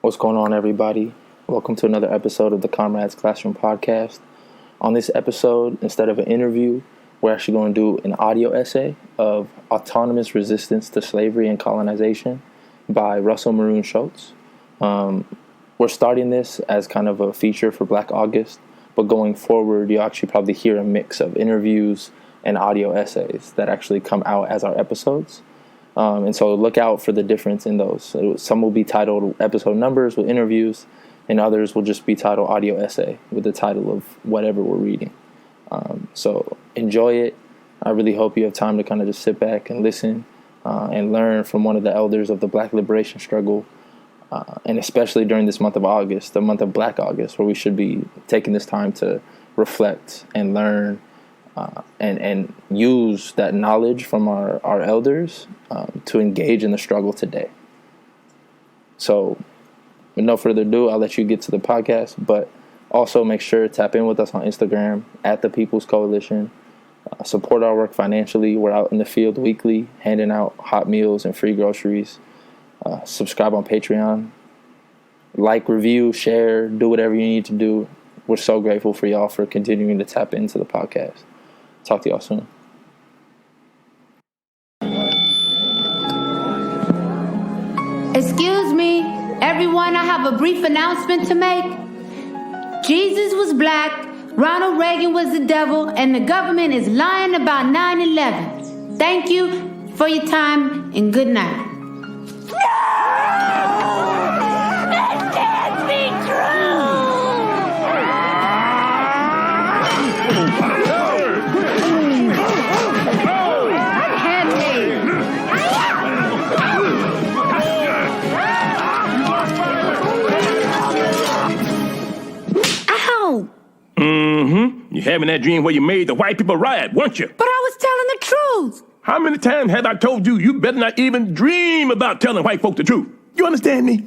What's going on, everybody? Welcome to another episode of the Comrades Classroom Podcast. On this episode, instead of an interview, we're actually going to do an audio essay of Autonomous Resistance to Slavery and Colonization by Maroon Shoatz. We're starting this as kind of a feature for Black August, but going forward, you'll actually probably hear a mix of interviews and audio essays that actually come out as our episodes. And so look out for the difference in those. Some will be titled episode numbers with interviews, and others will just be titled audio essay with the title of whatever we're reading. So enjoy it. I really hope you have time to kind of just sit back and listen and learn from one of the elders of the Black liberation struggle, and especially during this month of August, the month of Black August, where we should be taking this time to reflect and learn and use that knowledge from our elders to engage in the struggle today. So with no further ado, I'll let you get to the podcast, but also make sure to tap in with us on Instagram at the People's Coalition. Support our work financially. We're out in the field weekly, handing out hot meals and free groceries. Subscribe on Patreon. Like, review, share, do whatever you need to do. We're so grateful for y'all for continuing to tap into the podcast. Talk to y'all soon. Excuse me, everyone, I have a brief announcement to make. Jesus was black, Ronald Reagan was the devil, and the government is lying about 9/11. Thank you for your time and good night. You're having that dream where you made the white people riot, weren't you? But I was telling the truth. How many times have I told you you better not even dream about telling white folk the truth? You understand me?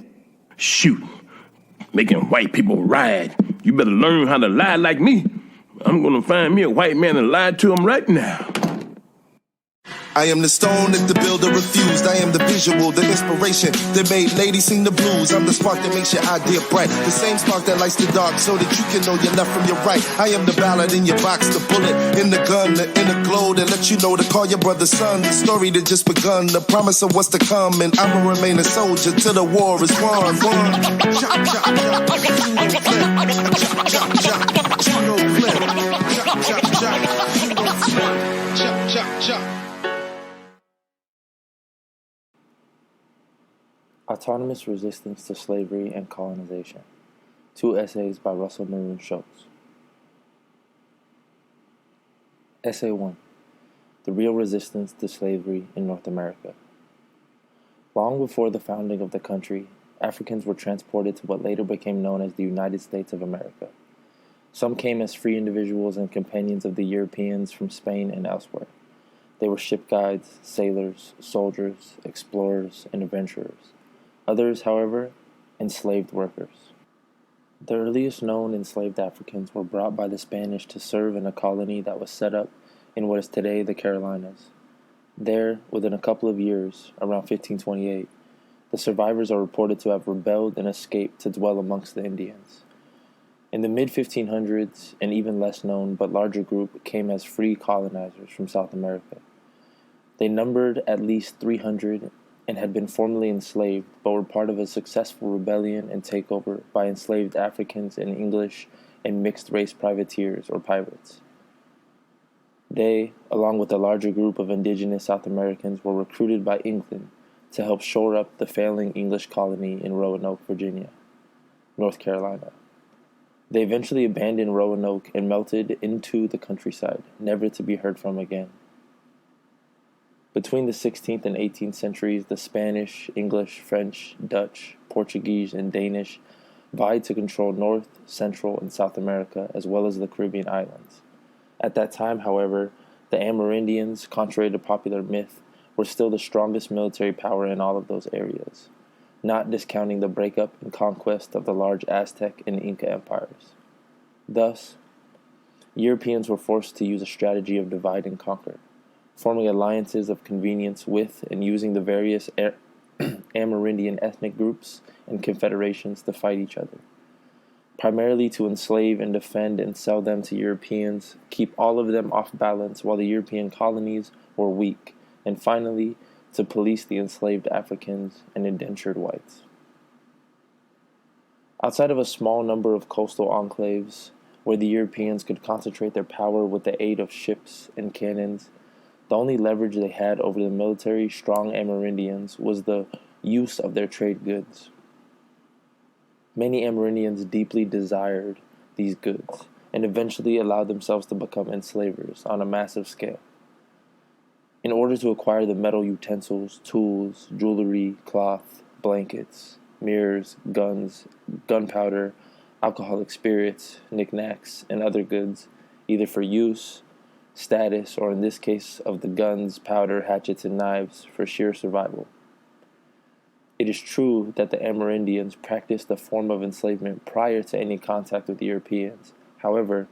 Shoot. Making white people riot. You better learn how to lie like me. I'm gonna find me a white man and lie to him right now. I am the stone that the builder refused. I am the visual, the inspiration that made ladies sing the blues. I'm the spark that makes your idea bright. The same spark that lights the dark so that you can know your left from your right. I am the ballad in your box, the bullet in the gun, the inner glow that lets you know to call your brother son. The story that just begun, the promise of what's to come. And I'ma remain a soldier till the war is won. Chop, chop, chop. Juno flip. Chop, chop, chop. Chop, chop, chop. Autonomous Resistance to Slavery and Colonization. 2 essays by Maroon Shoatz. Essay 1. The Real Resistance to Slavery in North America. Long before the founding of the country, Africans were transported to what later became known as the United States of America. Some came as free individuals and companions of the Europeans from Spain and elsewhere. They were ship guides, sailors, soldiers, explorers, and adventurers. Others, however, enslaved workers. The earliest known enslaved Africans were brought by the Spanish to serve in a colony that was set up in what is today the Carolinas. There, within a couple of years, around 1528, the survivors are reported to have rebelled and escaped to dwell amongst the Indians. In the mid-1500s, an even less known but larger group came as free colonizers from South America. They numbered at least 300 and had been formerly enslaved, but were part of a successful rebellion and takeover by enslaved Africans and English and mixed-race privateers or pirates. They, along with a larger group of indigenous South Americans, were recruited by England to help shore up the failing English colony in Roanoke, Virginia, North Carolina. They eventually abandoned Roanoke and melted into the countryside, never to be heard from again. Between the 16th and 18th centuries, the Spanish, English, French, Dutch, Portuguese, and Danish vied to control North, Central, and South America, as well as the Caribbean islands. At that time, however, the Amerindians, contrary to popular myth, were still the strongest military power in all of those areas, not discounting the breakup and conquest of the large Aztec and Inca empires. Thus, Europeans were forced to use a strategy of divide and conquer, forming alliances of convenience with and using the various Amerindian ethnic groups and confederations to fight each other, primarily to enslave and defend and sell them to Europeans, keep all of them off balance while the European colonies were weak, and finally, to police the enslaved Africans and indentured whites. Outside of a small number of coastal enclaves, where the Europeans could concentrate their power with the aid of ships and cannons, the only leverage they had over the military strong Amerindians was the use of their trade goods. Many Amerindians deeply desired these goods and eventually allowed themselves to become enslavers on a massive scale. In order to acquire the metal utensils, tools, jewelry, cloth, blankets, mirrors, guns, gunpowder, alcoholic spirits, knickknacks, and other goods, either for use, status, or in this case of the guns, powder, hatchets, and knives, for sheer survival. It is true that the Amerindians practiced a form of enslavement prior to any contact with Europeans. However,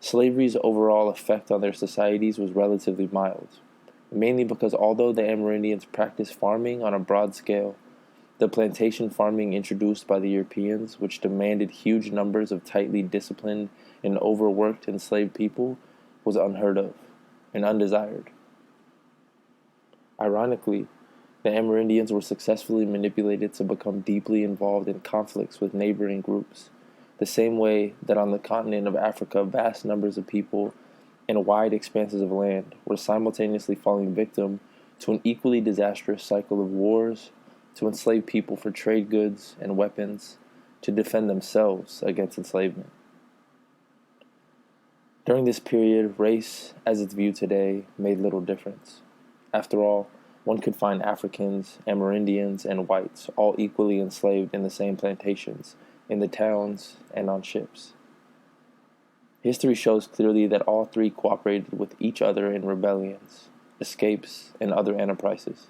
slavery's overall effect on their societies was relatively mild, mainly because although the Amerindians practiced farming on a broad scale, the plantation farming introduced by the Europeans, which demanded huge numbers of tightly disciplined and overworked enslaved people, was unheard of and undesired. Ironically, the Amerindians were successfully manipulated to become deeply involved in conflicts with neighboring groups, the same way that on the continent of Africa, vast numbers of people and wide expanses of land were simultaneously falling victim to an equally disastrous cycle of wars, to enslave people for trade goods and weapons, to defend themselves against enslavement. During this period, race, as it's viewed today, made little difference. After all, one could find Africans, Amerindians, and whites all equally enslaved in the same plantations, in the towns, and on ships. History shows clearly that all three cooperated with each other in rebellions, escapes, and other enterprises.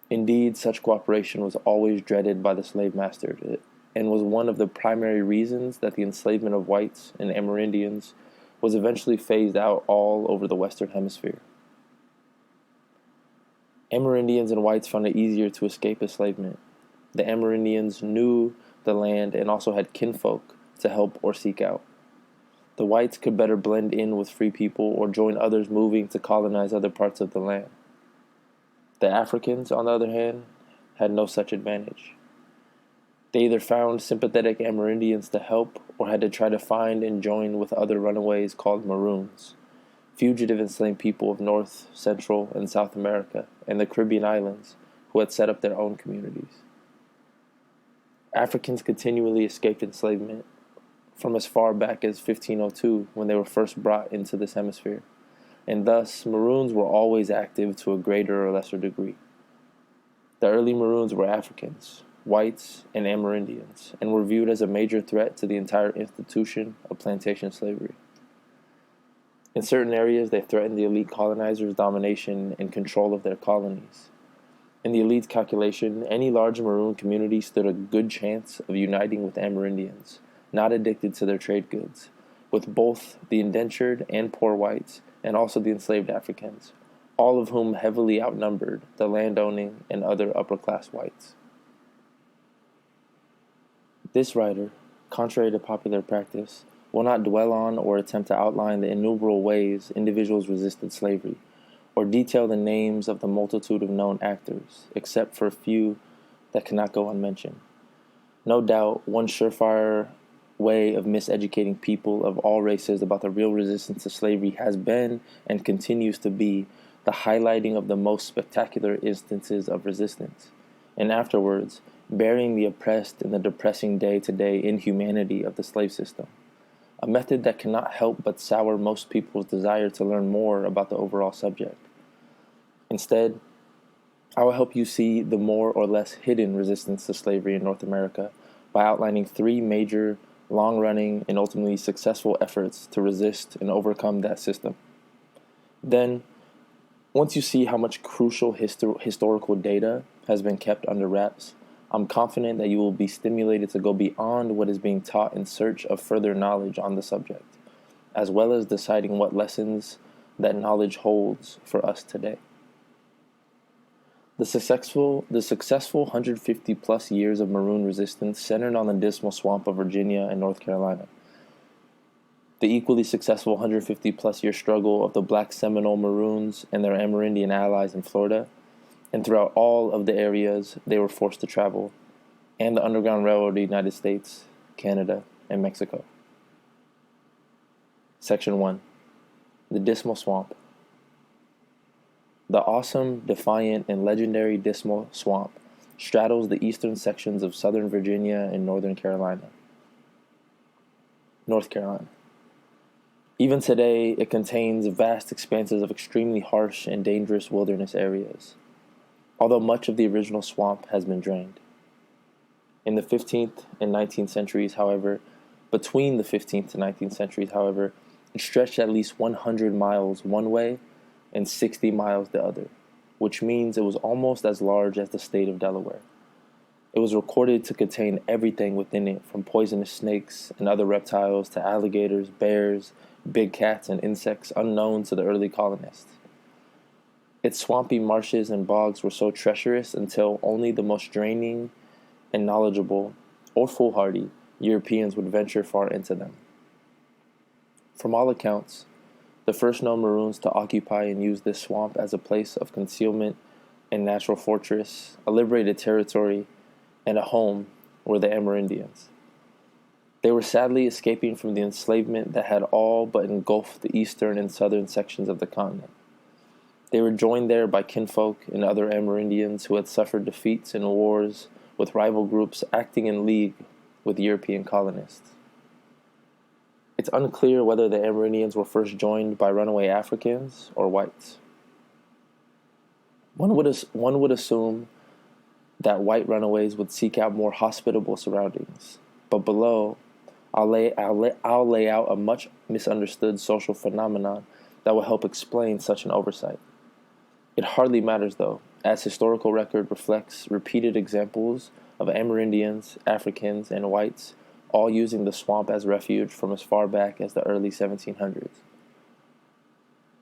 Indeed, such cooperation was always dreaded by the slave master and was one of the primary reasons that the enslavement of whites and Amerindians was eventually phased out all over the Western Hemisphere. Amerindians and whites found it easier to escape enslavement. The Amerindians knew the land and also had kinfolk to help or seek out. The whites could better blend in with free people or join others moving to colonize other parts of the land. The Africans, on the other hand, had no such advantage. They either found sympathetic Amerindians to help or had to try to find and join with other runaways called Maroons, fugitive enslaved people of North, Central, and South America and the Caribbean islands who had set up their own communities. Africans continually escaped enslavement from as far back as 1502 when they were first brought into this hemisphere, and thus Maroons were always active to a greater or lesser degree. The early Maroons were Africans, whites, and Amerindians, and were viewed as a major threat to the entire institution of plantation slavery. In certain areas, they threatened the elite colonizers' domination and control of their colonies. In the elite's calculation, any large Maroon community stood a good chance of uniting with Amerindians, not addicted to their trade goods, with both the indentured and poor whites, and also the enslaved Africans, all of whom heavily outnumbered the landowning and other upper-class whites. This writer, contrary to popular practice, will not dwell on or attempt to outline the innumerable ways individuals resisted slavery, or detail the names of the multitude of known actors, except for a few that cannot go unmentioned. No doubt, one surefire way of miseducating people of all races about the real resistance to slavery has been and continues to be the highlighting of the most spectacular instances of resistance, and afterwards, burying the oppressed in the depressing day-to-day inhumanity of the slave system, a method that cannot help but sour most people's desire to learn more about the overall subject. Instead, I will help you see the more or less hidden resistance to slavery in North America by outlining three major, long-running, and ultimately successful efforts to resist and overcome that system. Then, once you see how much crucial historical data has been kept under wraps, I'm confident that you will be stimulated to go beyond what is being taught in search of further knowledge on the subject, as well as deciding what lessons that knowledge holds for us today. The successful 150 plus years of Maroon resistance centered on the Dismal Swamp of Virginia and North Carolina. The equally successful 150 plus year struggle of the black Seminole Maroons and their Amerindian allies in Florida, and throughout all of the areas they were forced to travel, and the Underground Railroad of the United States, Canada, and Mexico. Section 1. The Dismal Swamp. The awesome, defiant, and legendary Dismal Swamp straddles the eastern sections of southern Virginia and North Carolina. Even today, it contains vast expanses of extremely harsh and dangerous wilderness areas, although much of the original swamp has been drained. In the 15th and 19th centuries, however, between the 15th and 19th centuries, however, it stretched at least 100 miles one way and 60 miles the other, which means it was almost as large as the state of Delaware. It was recorded to contain everything within it, from poisonous snakes and other reptiles to alligators, bears, big cats, and insects unknown to the early colonists. Its swampy marshes and bogs were so treacherous until only the most draining and knowledgeable, or foolhardy, Europeans would venture far into them. From all accounts, the first known Maroons to occupy and use this swamp as a place of concealment and natural fortress, a liberated territory, and a home were the Amerindians. They were sadly escaping from the enslavement that had all but engulfed the eastern and southern sections of the continent. They were joined there by kinfolk and other Amerindians who had suffered defeats in wars with rival groups acting in league with European colonists. It's unclear whether the Amerindians were first joined by runaway Africans or whites. One would assume that white runaways would seek out more hospitable surroundings, but below, I'll lay out a much misunderstood social phenomenon that will help explain such an oversight. It hardly matters, though, as historical record reflects repeated examples of Amerindians, Africans, and whites all using the swamp as refuge from as far back as the early 1700s.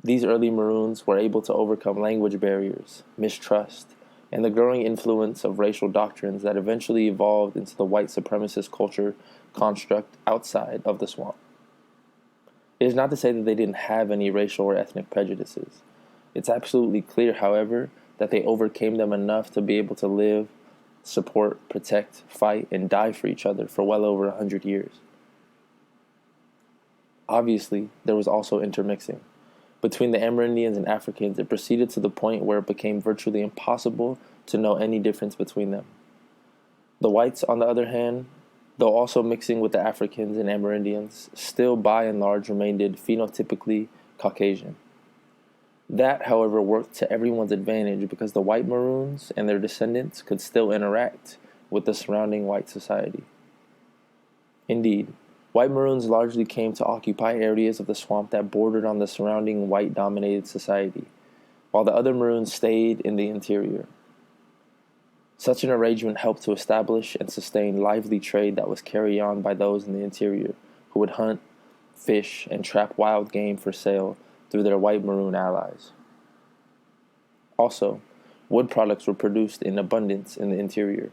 These early Maroons were able to overcome language barriers, mistrust, and the growing influence of racial doctrines that eventually evolved into the white supremacist culture construct outside of the swamp. It is not to say that they didn't have any racial or ethnic prejudices. It's absolutely clear, however, that they overcame them enough to be able to live, support, protect, fight, and die for each other for well over 100 years. Obviously, there was also intermixing. Between the Amerindians and Africans, it proceeded to the point where it became virtually impossible to know any difference between them. The whites, on the other hand, though also mixing with the Africans and Amerindians, still by and large remained phenotypically Caucasian. That, however, worked to everyone's advantage because the white Maroons and their descendants could still interact with the surrounding white society. Indeed, white Maroons largely came to occupy areas of the swamp that bordered on the surrounding white-dominated society, while the other Maroons stayed in the interior. Such an arrangement helped to establish and sustain lively trade that was carried on by those in the interior, who would hunt, fish, and trap wild game for sale through their white Maroon allies. Also, wood products were produced in abundance in the interior,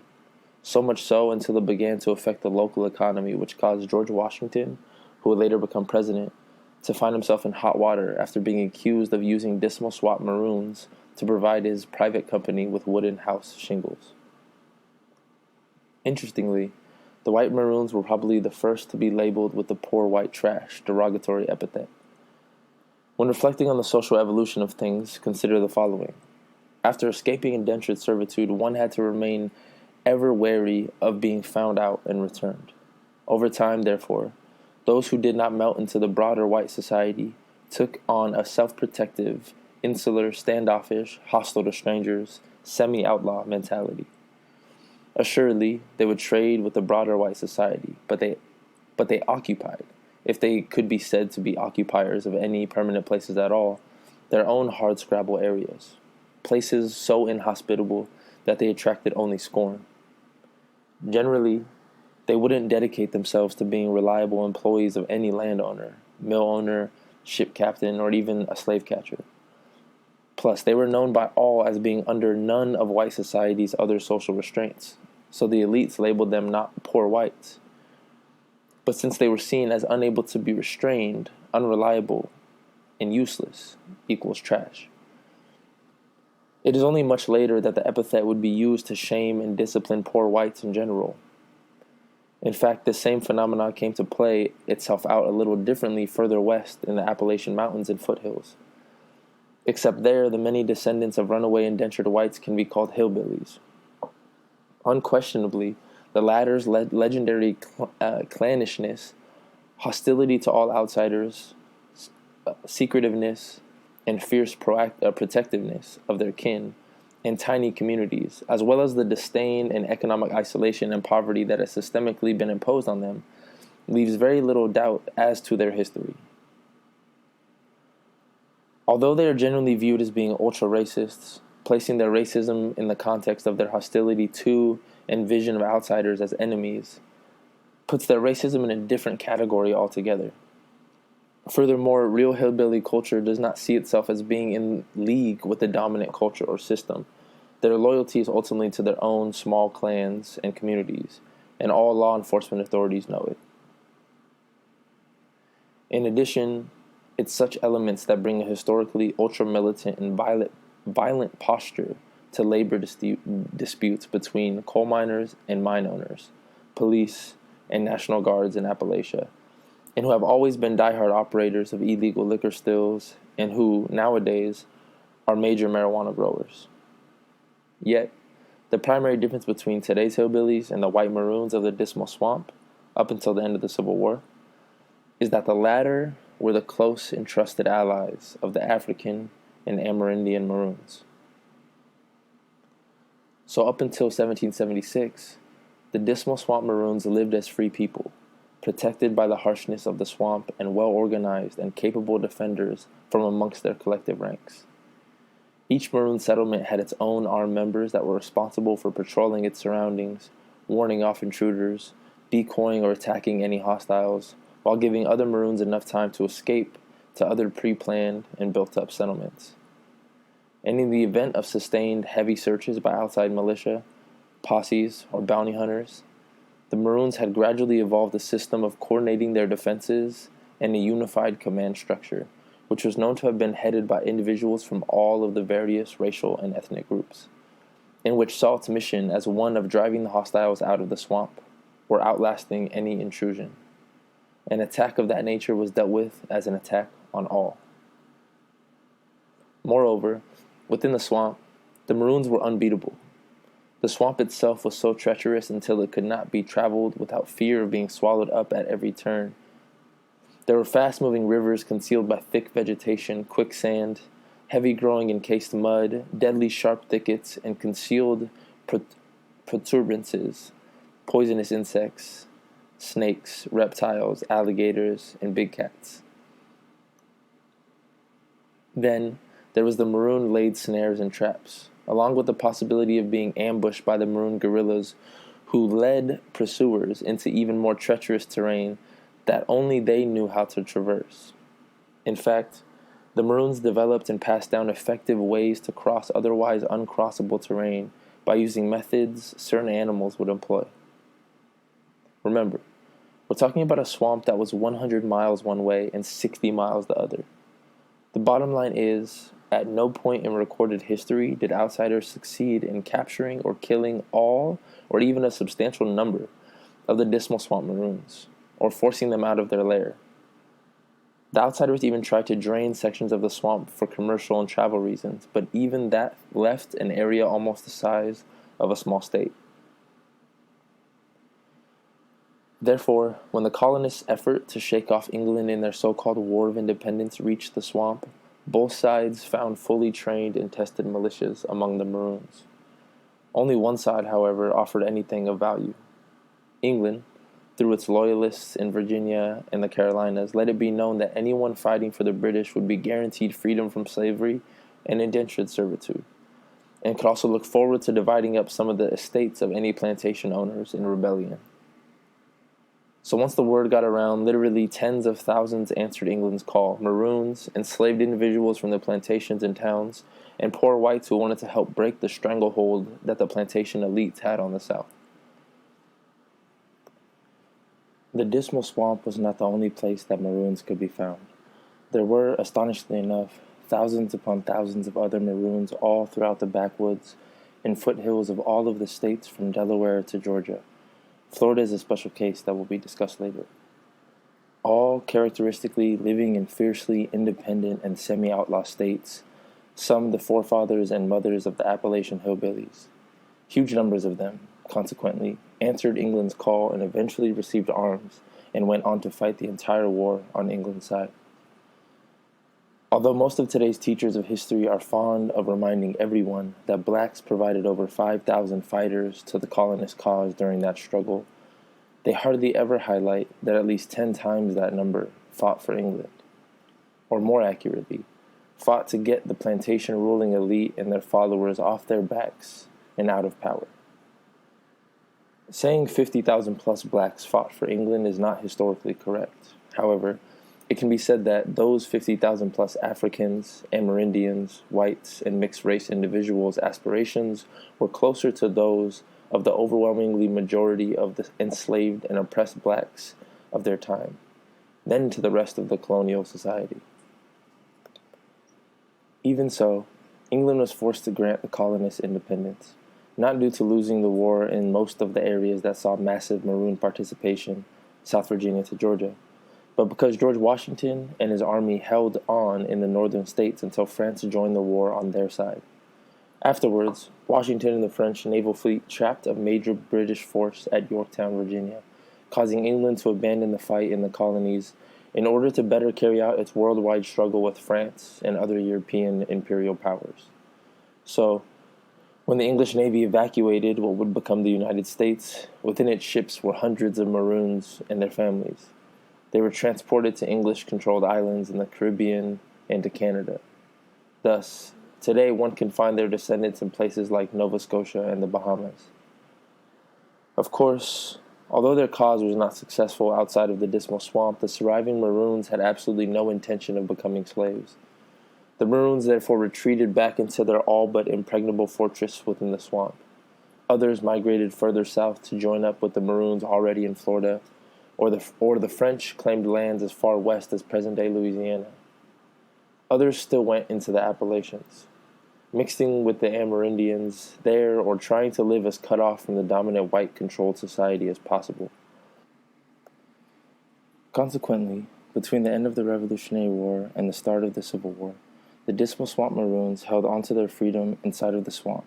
so much so until it began to affect the local economy, which caused George Washington, who would later become president, to find himself in hot water after being accused of using Dismal Swamp Maroons to provide his private company with wooden house shingles. Interestingly, the white Maroons were probably the first to be labeled with the poor white trash derogatory epithet. When reflecting on the social evolution of things, consider the following. After escaping indentured servitude, one had to remain ever wary of being found out and returned. Over time, therefore, those who did not melt into the broader white society took on a self-protective, insular, standoffish, hostile to strangers, semi-outlaw mentality. Assuredly, they would trade with the broader white society, but they occupied, if they could be said to be occupiers of any permanent places at all, their own hardscrabble areas, places so inhospitable that they attracted only scorn. Generally, they wouldn't dedicate themselves to being reliable employees of any landowner, mill owner, ship captain, or even a slave catcher. Plus, they were known by all as being under none of white society's other social restraints, so the elites labeled them not poor whites. But since they were seen as unable to be restrained, unreliable, and useless equals trash. It is only much later that the epithet would be used to shame and discipline poor whites in general. In fact, this same phenomenon came to play itself out a little differently further west in the Appalachian Mountains and foothills. Except there, the many descendants of runaway indentured whites can be called hillbillies. Unquestionably, the latter's legendary clannishness, hostility to all outsiders, secretiveness, and fierce protectiveness of their kin and tiny communities, as well as the disdain and economic isolation and poverty that has systemically been imposed on them, leaves very little doubt as to their history. Although they are generally viewed as being ultra-racists, placing their racism in the context of their hostility to and vision of outsiders as enemies, puts their racism in a different category altogether. Furthermore, real hillbilly culture does not see itself as being in league with the dominant culture or system. Their loyalty is ultimately to their own small clans and communities, and all law enforcement authorities know it. In addition, it's such elements that bring a historically ultra-militant and violent posture to labor disputes between coal miners and mine owners, police, and National Guards in Appalachia, and who have always been diehard operators of illegal liquor stills and who, nowadays, are major marijuana growers. Yet, the primary difference between today's hillbillies and the white Maroons of the Dismal Swamp, up until the end of the Civil War, is that the latter were the close and trusted allies of the African and Amerindian Maroons. So up until 1776, the Dismal Swamp Maroons lived as free people, protected by the harshness of the swamp and well-organized and capable defenders from amongst their collective ranks. Each Maroon settlement had its own armed members that were responsible for patrolling its surroundings, warning off intruders, decoying or attacking any hostiles, while giving other Maroons enough time to escape to other pre-planned and built-up settlements. And in the event of sustained heavy searches by outside militia, posses, or bounty hunters, the Maroons had gradually evolved a system of coordinating their defenses and a unified command structure, which was known to have been headed by individuals from all of the various racial and ethnic groups, and which saw its mission as one of driving the hostiles out of the swamp, or outlasting any intrusion. An attack of that nature was dealt with as an attack on all. Moreover, within the swamp, the Maroons were unbeatable. The swamp itself was so treacherous until it could not be traveled without fear of being swallowed up at every turn. There were fast-moving rivers concealed by thick vegetation, quicksand, heavy-growing encased mud, deadly sharp thickets, and concealed protuberances, poisonous insects, snakes, reptiles, alligators, and big cats. Then, there was the Maroon laid snares and traps, along with the possibility of being ambushed by the Maroon guerrillas who led pursuers into even more treacherous terrain that only they knew how to traverse. In fact, the Maroons developed and passed down effective ways to cross otherwise uncrossable terrain by using methods certain animals would employ. Remember, we're talking about a swamp that was 100 miles one way and 60 miles the other. The bottom line is, at no point in recorded history did outsiders succeed in capturing or killing all, or even a substantial number, of the Dismal Swamp Maroons, or forcing them out of their lair. The outsiders even tried to drain sections of the swamp for commercial and travel reasons, but even that left an area almost the size of a small state. Therefore, when the colonists' effort to shake off England in their so-called War of Independence reached the swamp, both sides found fully trained and tested militias among the Maroons. Only one side, however, offered anything of value. England, through its loyalists in Virginia and the Carolinas, let it be known that anyone fighting for the British would be guaranteed freedom from slavery and indentured servitude, and could also look forward to dividing up some of the estates of any plantation owners in rebellion. So once the word got around, literally tens of thousands answered England's call. Maroons, enslaved individuals from the plantations and towns, and poor whites who wanted to help break the stranglehold that the plantation elites had on the South. The Dismal Swamp was not the only place that Maroons could be found. There were, astonishingly enough, thousands upon thousands of other Maroons all throughout the backwoods and foothills of all of the states from Delaware to Georgia. Florida is a special case that will be discussed later. All characteristically living in fiercely independent and semi-outlaw states, some the forefathers and mothers of the Appalachian hillbillies. Huge numbers of them, consequently, answered England's call and eventually received arms and went on to fight the entire war on England's side. Although most of today's teachers of history are fond of reminding everyone that blacks provided over 5,000 fighters to the colonist cause during that struggle, they hardly ever highlight that at least 10 times that number fought for England. Or more accurately, fought to get the plantation ruling elite and their followers off their backs and out of power. Saying 50,000 plus blacks fought for England is not historically correct. However, it can be said that those 50,000 plus Africans, Amerindians, whites, and mixed-race individuals' aspirations were closer to those of the overwhelmingly majority of the enslaved and oppressed blacks of their time than to the rest of the colonial society. Even so, England was forced to grant the colonists independence, not due to losing the war in most of the areas that saw massive Maroon participation, South Virginia to Georgia, but because George Washington and his army held on in the northern states until France joined the war on their side. Afterwards, Washington and the French naval fleet trapped a major British force at Yorktown, Virginia, causing England to abandon the fight in the colonies in order to better carry out its worldwide struggle with France and other European imperial powers. So, when the English Navy evacuated what would become the United States, within its ships were hundreds of Maroons and their families. They were transported to English-controlled islands in the Caribbean and to Canada. Thus, today one can find their descendants in places like Nova Scotia and the Bahamas. Of course, although their cause was not successful outside of the Dismal Swamp, the surviving Maroons had absolutely no intention of becoming slaves. The Maroons therefore retreated back into their all but impregnable fortress within the swamp. Others migrated further south to join up with the Maroons already in Florida, or the French claimed lands as far west as present-day Louisiana. Others still went into the Appalachians, mixing with the Amerindians there or trying to live as cut off from the dominant white-controlled society as possible. Consequently, between the end of the Revolutionary War and the start of the Civil War, the Dismal Swamp Maroons held onto their freedom inside of the swamp.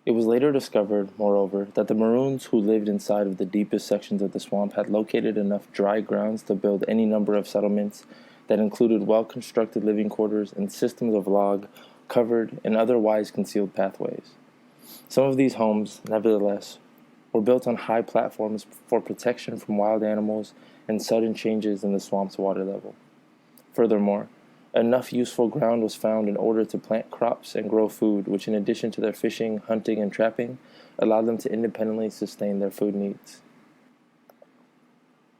It was later discovered, moreover, that the Maroons who lived inside of the deepest sections of the swamp had located enough dry grounds to build any number of settlements that included well-constructed living quarters and systems of log, covered, and otherwise concealed pathways. Some of these homes, nevertheless, were built on high platforms for protection from wild animals and sudden changes in the swamp's water level. Furthermore, enough useful ground was found in order to plant crops and grow food, which in addition to their fishing, hunting, and trapping, allowed them to independently sustain their food needs.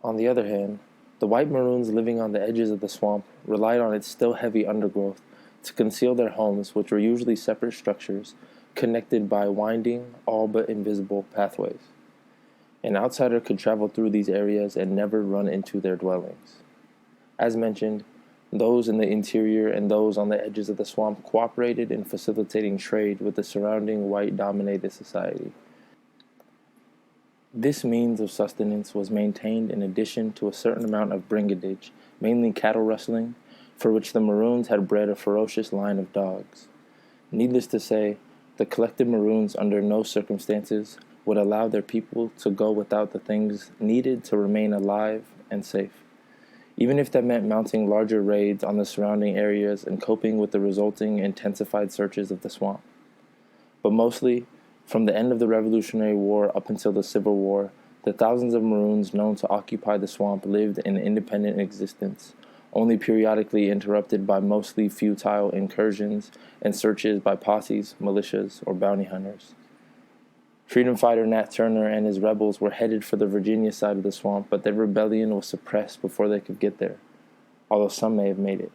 On the other hand, the white Maroons living on the edges of the swamp relied on its still heavy undergrowth to conceal their homes, which were usually separate structures connected by winding, all but invisible pathways. An outsider could travel through these areas and never run into their dwellings. As mentioned, those in the interior and those on the edges of the swamp cooperated in facilitating trade with the surrounding white-dominated society. This means of sustenance was maintained in addition to a certain amount of brigandage, mainly cattle rustling, for which the Maroons had bred a ferocious line of dogs. Needless to say, the collective Maroons under no circumstances would allow their people to go without the things needed to remain alive and safe, even if that meant mounting larger raids on the surrounding areas and coping with the resulting intensified searches of the swamp. But mostly, from the end of the Revolutionary War up until the Civil War, the thousands of Maroons known to occupy the swamp lived an independent existence, only periodically interrupted by mostly futile incursions and searches by posses, militias, or bounty hunters. Freedom fighter Nat Turner and his rebels were headed for the Virginia side of the swamp, but their rebellion was suppressed before they could get there, although some may have made it.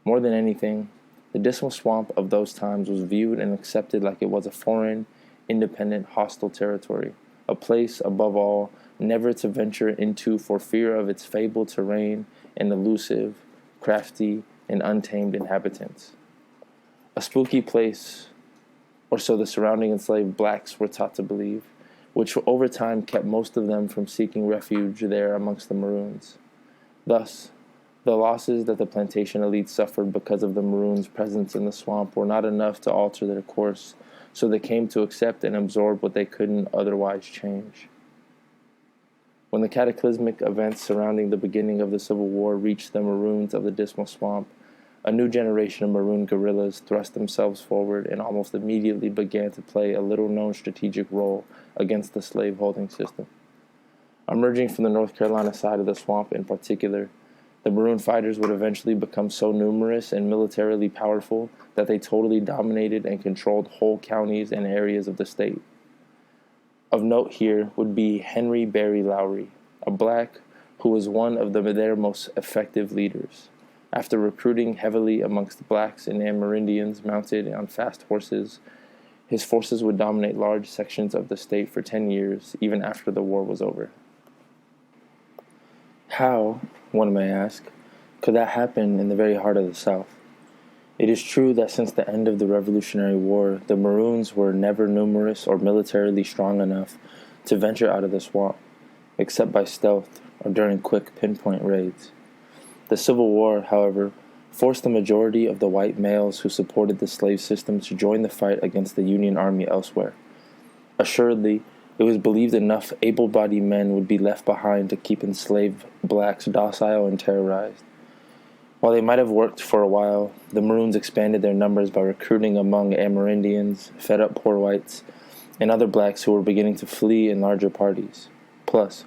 More than anything, the Dismal Swamp of those times was viewed and accepted like it was a foreign, independent, hostile territory, a place, above all, never to venture into for fear of its fabled terrain and elusive, crafty, and untamed inhabitants. A spooky place, or so the surrounding enslaved blacks were taught to believe, which over time kept most of them from seeking refuge there amongst the Maroons. Thus, the losses that the plantation elite suffered because of the Maroons' presence in the swamp were not enough to alter their course, so they came to accept and absorb what they couldn't otherwise change. When the cataclysmic events surrounding the beginning of the Civil War reached the Maroons of the Dismal Swamp, a new generation of Maroon guerrillas thrust themselves forward and almost immediately began to play a little-known strategic role against the slave-holding system. Emerging from the North Carolina side of the swamp in particular, the Maroon fighters would eventually become so numerous and militarily powerful that they totally dominated and controlled whole counties and areas of the state. Of note here would be Henry Berry Lowry, a black who was one of their most effective leaders. After recruiting heavily amongst blacks and Amerindians mounted on fast horses, his forces would dominate large sections of the state for 10 years, even after the war was over. How, one may ask, could that happen in the very heart of the South? It is true that since the end of the Revolutionary War, the Maroons were never numerous or militarily strong enough to venture out of the swamp, except by stealth or during quick pinpoint raids. The Civil War, however, forced the majority of the white males who supported the slave system to join the fight against the Union Army elsewhere. Assuredly, it was believed enough able-bodied men would be left behind to keep enslaved blacks docile and terrorized. While they might have worked for a while, the Maroons expanded their numbers by recruiting among Amerindians, fed-up poor whites, and other blacks who were beginning to flee in larger parties. Plus,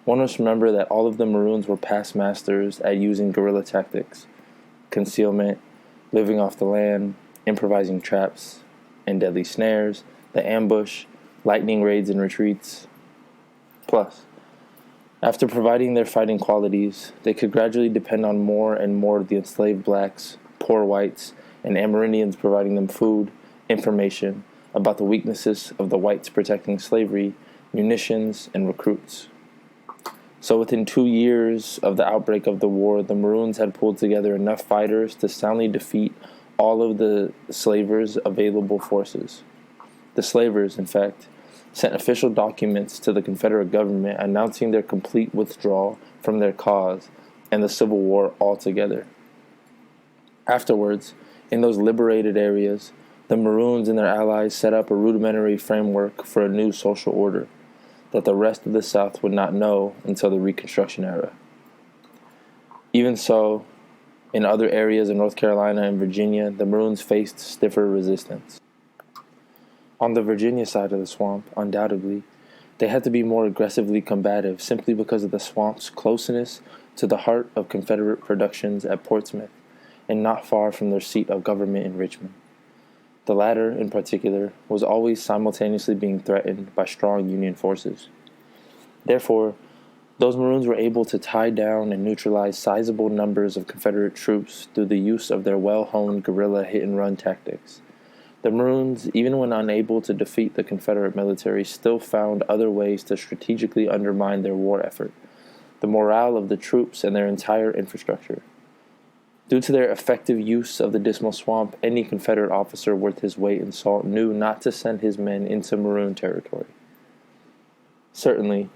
one must remember that all of the Maroons were past masters at using guerrilla tactics, concealment, living off the land, improvising traps and deadly snares, the ambush, lightning raids and retreats. Plus, after providing their fighting qualities, they could gradually depend on more and more of the enslaved blacks, poor whites, and Amerindians providing them food, information about the weaknesses of the whites protecting slavery, munitions, and recruits. So within 2 years of the outbreak of the war, the Maroons had pulled together enough fighters to soundly defeat all of the slavers' available forces. The slavers, in fact, sent official documents to the Confederate government announcing their complete withdrawal from their cause and the Civil War altogether. Afterwards, in those liberated areas, the Maroons and their allies set up a rudimentary framework for a new social order that the rest of the South would not know until the Reconstruction era. Even so, in other areas of North Carolina and Virginia, the Maroons faced stiffer resistance. On the Virginia side of the swamp, undoubtedly, they had to be more aggressively combative simply because of the swamp's closeness to the heart of Confederate productions at Portsmouth and not far from their seat of government in Richmond. The latter, in particular, was always simultaneously being threatened by strong Union forces. Therefore, those Maroons were able to tie down and neutralize sizable numbers of Confederate troops through the use of their well-honed guerrilla hit-and-run tactics. The Maroons, even when unable to defeat the Confederate military, still found other ways to strategically undermine their war effort, the morale of the troops, and their entire infrastructure. Due to their effective use of the Dismal Swamp, any Confederate officer worth his weight in salt knew not to send his men into Maroon territory. Certainly,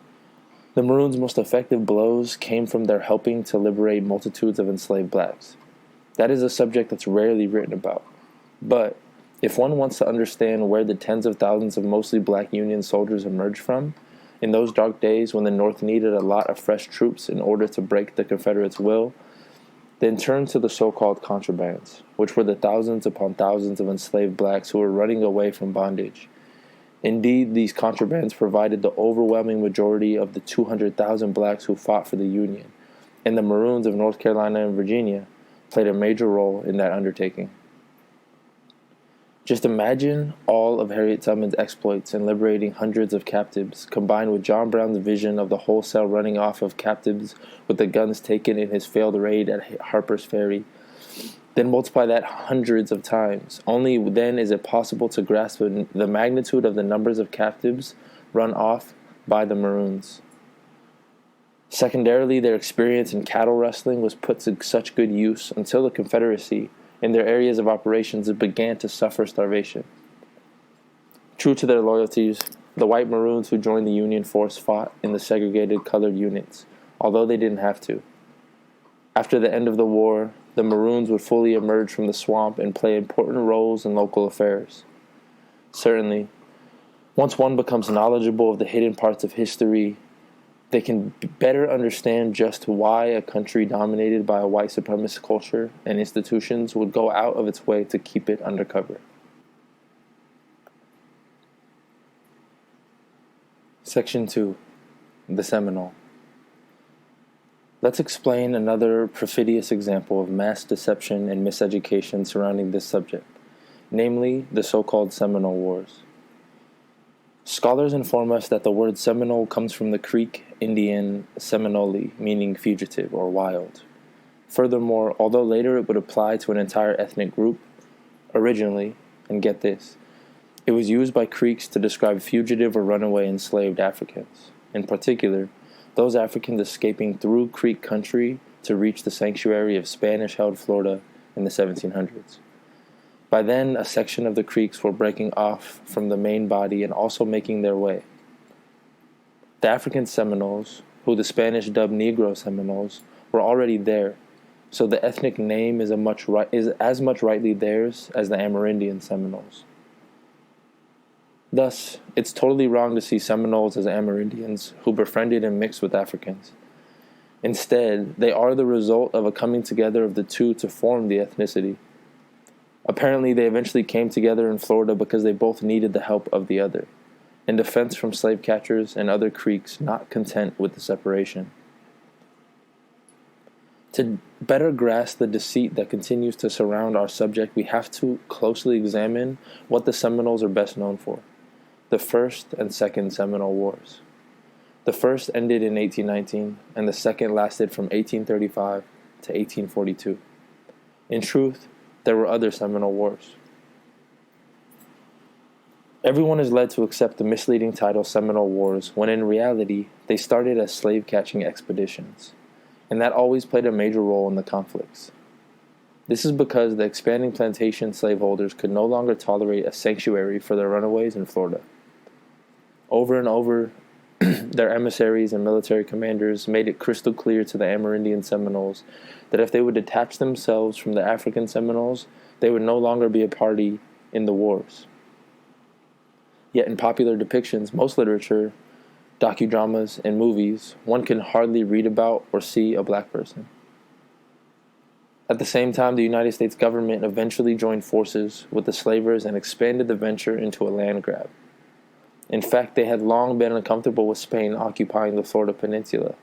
the Maroons' most effective blows came from their helping to liberate multitudes of enslaved blacks. That is a subject that's rarely written about. But if one wants to understand where the tens of thousands of mostly black Union soldiers emerged from, in those dark days when the North needed a lot of fresh troops in order to break the Confederates' will, then turn to the so-called contrabands, which were the thousands upon thousands of enslaved blacks who were running away from bondage. Indeed, these contrabands provided the overwhelming majority of the 200,000 blacks who fought for the Union, and the Maroons of North Carolina and Virginia played a major role in that undertaking. Just imagine all of Harriet Tubman's exploits in liberating hundreds of captives, combined with John Brown's vision of the wholesale running off of captives with the guns taken in his failed raid at Harper's Ferry. Then multiply that hundreds of times. Only then is it possible to grasp the magnitude of the numbers of captives run off by the Maroons. Secondarily, their experience in cattle rustling was put to such good use until the Confederacy, in their areas of operations, began to suffer starvation. True to their loyalties, the white Maroons who joined the Union force fought in the segregated colored units, although they didn't have to. After the end of the war, the Maroons would fully emerge from the swamp and play important roles in local affairs. Certainly, once one becomes knowledgeable of the hidden parts of history, they can better understand just why a country dominated by a white supremacist culture and institutions would go out of its way to keep it undercover. Section 2. The Seminole. Let's explain another perfidious example of mass deception and miseducation surrounding this subject, namely the so-called Seminole Wars. Scholars inform us that the word Seminole comes from the Creek Indian Seminole, meaning fugitive or wild. Furthermore, although later it would apply to an entire ethnic group, originally, and get this, it was used by Creeks to describe fugitive or runaway enslaved Africans, in particular, those Africans escaping through Creek country to reach the sanctuary of Spanish-held Florida in the 1700s. By then, a section of the Creeks were breaking off from the main body and also making their way. The African Seminoles, who the Spanish dubbed Negro Seminoles, were already there, so the ethnic name is as much rightly theirs as the Amerindian Seminoles. Thus, it's totally wrong to see Seminoles as Amerindians who befriended and mixed with Africans. Instead, they are the result of a coming together of the two to form the ethnicity. Apparently, they eventually came together in Florida because they both needed the help of the other, in defense from slave catchers and other Creeks not content with the separation. To better grasp the deceit that continues to surround our subject, we have to closely examine what the Seminoles are best known for: the First and Second Seminole Wars. The first ended in 1819, and the second lasted from 1835 to 1842. In truth, there were other Seminole Wars. Everyone is led to accept the misleading title Seminole Wars when in reality they started as slave-catching expeditions, and that always played a major role in the conflicts. This is because the expanding plantation slaveholders could no longer tolerate a sanctuary for their runaways in Florida. Over and over, their emissaries and military commanders made it crystal clear to the Amerindian Seminoles that if they would detach themselves from the African Seminoles, they would no longer be a party in the wars. Yet in popular depictions, most literature, docudramas, and movies, one can hardly read about or see a black person. At the same time, the United States government eventually joined forces with the slavers and expanded the venture into a land grab. In fact, they had long been uncomfortable with Spain occupying the Florida Peninsula,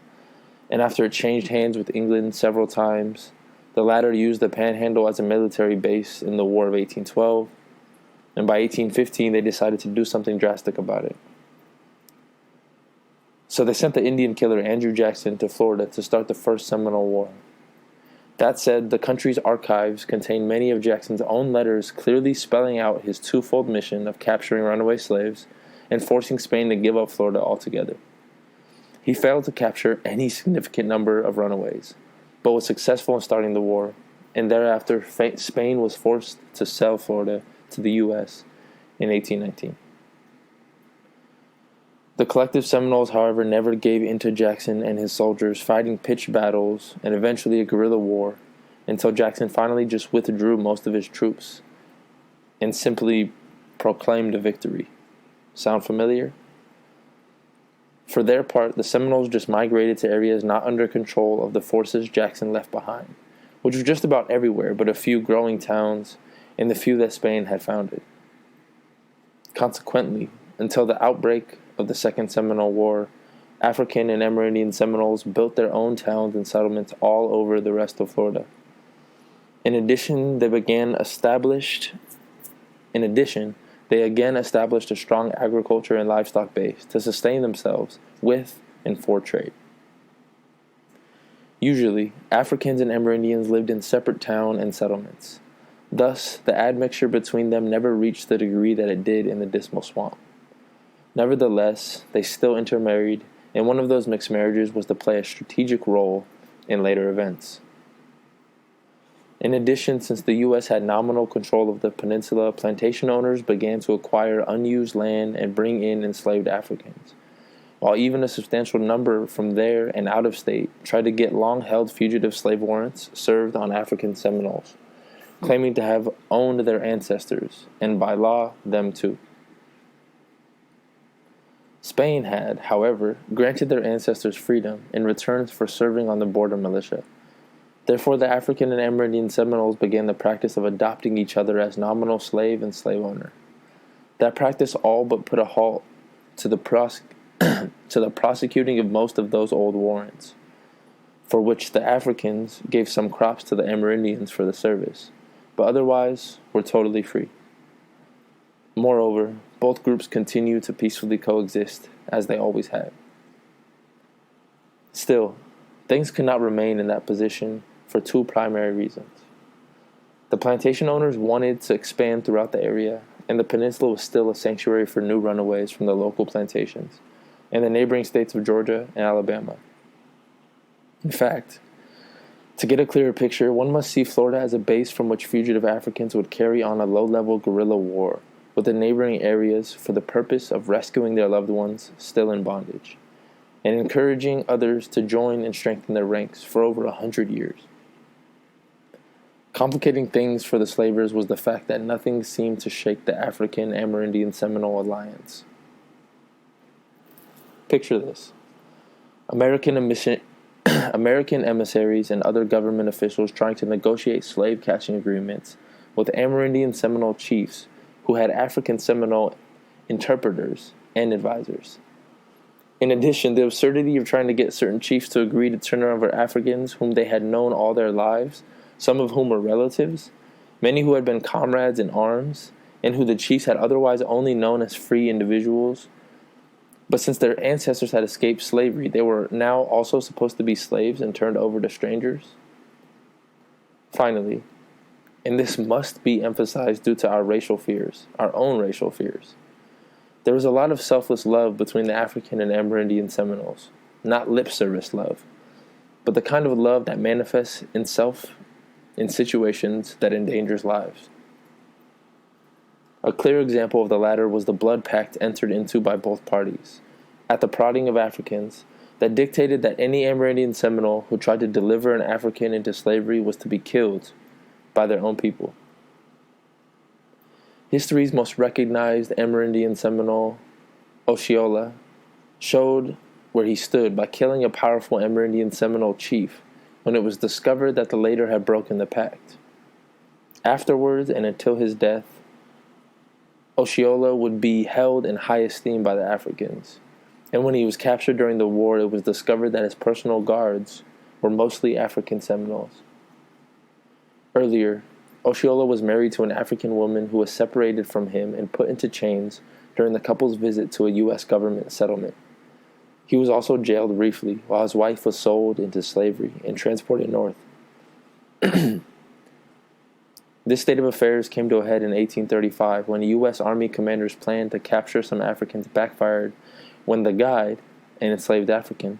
and after it changed hands with England several times, the latter used the Panhandle as a military base in the War of 1812, and by 1815 they decided to do something drastic about it. So they sent the Indian killer Andrew Jackson to Florida to start the First Seminole War. That said, the country's archives contain many of Jackson's own letters clearly spelling out his twofold mission of capturing runaway slaves and forcing Spain to give up Florida altogether. He failed to capture any significant number of runaways, but was successful in starting the war, and thereafter Spain was forced to sell Florida to the U.S. in 1819. The collective Seminoles, however, never gave in to Jackson and his soldiers, fighting pitched battles and eventually a guerrilla war, until Jackson finally just withdrew most of his troops and simply proclaimed a victory. Sound familiar? For their part, the Seminoles just migrated to areas not under control of the forces Jackson left behind, which was just about everywhere but a few growing towns and the few that Spain had founded. Consequently, until the outbreak of the Second Seminole War, African and Amerindian Seminoles built their own towns and settlements all over the rest of Florida. In addition, they began established In addition, they again established a strong agriculture and livestock base to sustain themselves with and for trade. Usually, Africans and Amerindians lived in separate towns and settlements. Thus, the admixture between them never reached the degree that it did in the Dismal Swamp. Nevertheless, they still intermarried, and one of those mixed marriages was to play a strategic role in later events. In addition, since the U.S. had nominal control of the peninsula, plantation owners began to acquire unused land and bring in enslaved Africans, while even a substantial number from there and out of state tried to get long-held fugitive slave warrants served on African Seminoles, claiming to have owned their ancestors, and by law, them too. Spain had, however, granted their ancestors freedom in return for serving on the border militia. Therefore, the African and Amerindian Seminoles began the practice of adopting each other as nominal slave and slave owner. That practice all but put a halt to the prosecuting of most of those old warrants, for which the Africans gave some crops to the Amerindians for the service, but otherwise were totally free. Moreover, both groups continued to peacefully coexist, as they always had. Still, things could not remain in that position for two primary reasons. The plantation owners wanted to expand throughout the area, and the peninsula was still a sanctuary for new runaways from the local plantations and the neighboring states of Georgia and Alabama. In fact, to get a clearer picture, one must see Florida as a base from which fugitive Africans would carry on a low-level guerrilla war with the neighboring areas for the purpose of rescuing their loved ones still in bondage, and encouraging others to join and strengthen their ranks for over 100 years. Complicating things for the slavers was the fact that nothing seemed to shake the African-Amerindian Seminole alliance. Picture this. American emissaries and other government officials trying to negotiate slave-catching agreements with Amerindian Seminole chiefs who had African Seminole interpreters and advisors. In addition, the absurdity of trying to get certain chiefs to agree to turn over Africans whom they had known all their lives, some of whom were relatives, many who had been comrades in arms, and who the chiefs had otherwise only known as free individuals. But since their ancestors had escaped slavery, they were now also supposed to be slaves and turned over to strangers. Finally, and this must be emphasized due to our racial fears, our own racial fears, there was a lot of selfless love between the African and Amerindian Seminoles, not lip service love, but the kind of love that manifests itself in situations that endangers lives. A clear example of the latter was the blood pact entered into by both parties, at the prodding of Africans, that dictated that any Amerindian Seminole who tried to deliver an African into slavery was to be killed by their own people. History's most recognized Amerindian Seminole, Osceola, showed where he stood by killing a powerful Amerindian Seminole chief when it was discovered that the latter had broken the pact. Afterwards, and until his death, Osceola would be held in high esteem by the Africans, and when he was captured during the war, it was discovered that his personal guards were mostly African Seminoles. Earlier, Osceola was married to an African woman who was separated from him and put into chains during the couple's visit to a U.S. government settlement. He was also jailed briefly while his wife was sold into slavery and transported north. This state of affairs came to a head in 1835 when U.S. Army commanders' plan to capture some Africans backfired when the guide, an enslaved African,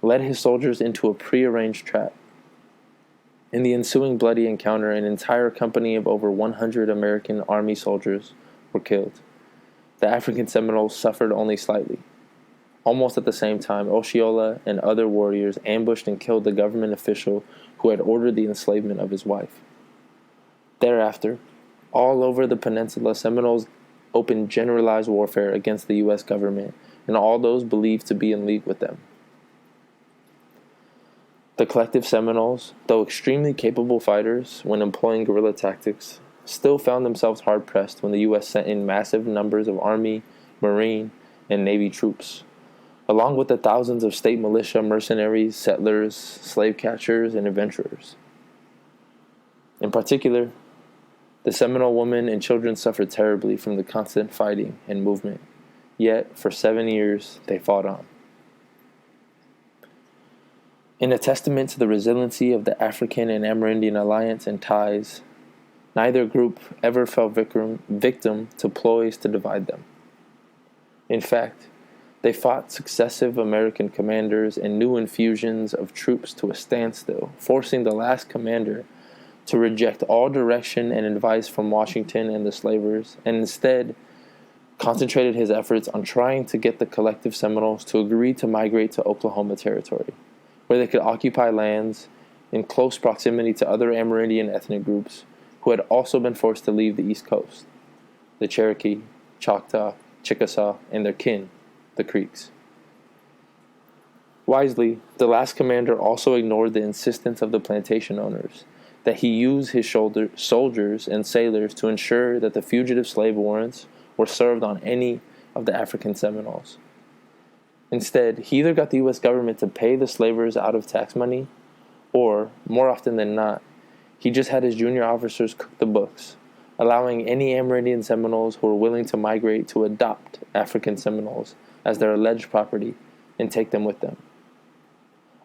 led his soldiers into a prearranged trap. In the ensuing bloody encounter, an entire company of over 100 American Army soldiers were killed. The African Seminoles suffered only slightly. Almost at the same time, Osceola and other warriors ambushed and killed the government official who had ordered the enslavement of his wife. Thereafter, all over the peninsula, Seminoles opened generalized warfare against the U.S. government and all those believed to be in league with them. The collective Seminoles, though extremely capable fighters when employing guerrilla tactics, still found themselves hard-pressed when the U.S. sent in massive numbers of Army, Marine, and Navy troops, along with the thousands of state militia, mercenaries, settlers, slave catchers, and adventurers. In particular, The Seminole women and children suffered terribly from the constant fighting and movement, yet for 7 years they fought on. In a testament to the resiliency of the African and Amerindian alliance and ties, neither group ever fell victim to ploys to divide them. In fact, they fought successive American commanders and new infusions of troops to a standstill, forcing the last commander to reject all direction and advice from Washington and the slavers, and instead concentrated his efforts on trying to get the collective Seminoles to agree to migrate to Oklahoma Territory, where they could occupy lands in close proximity to other Amerindian ethnic groups who had also been forced to leave the East Coast, the Cherokee, Choctaw, Chickasaw, and their kin, the Creeks. Wisely, the last commander also ignored the insistence of the plantation owners that he use his soldiers and sailors to ensure that the fugitive slave warrants were served on any of the African Seminoles. Instead, he either got the U.S. government to pay the slavers out of tax money, or, more often than not, he just had his junior officers cook the books, allowing any Amerindian Seminoles who were willing to migrate to adopt African Seminoles as their alleged property and take them with them.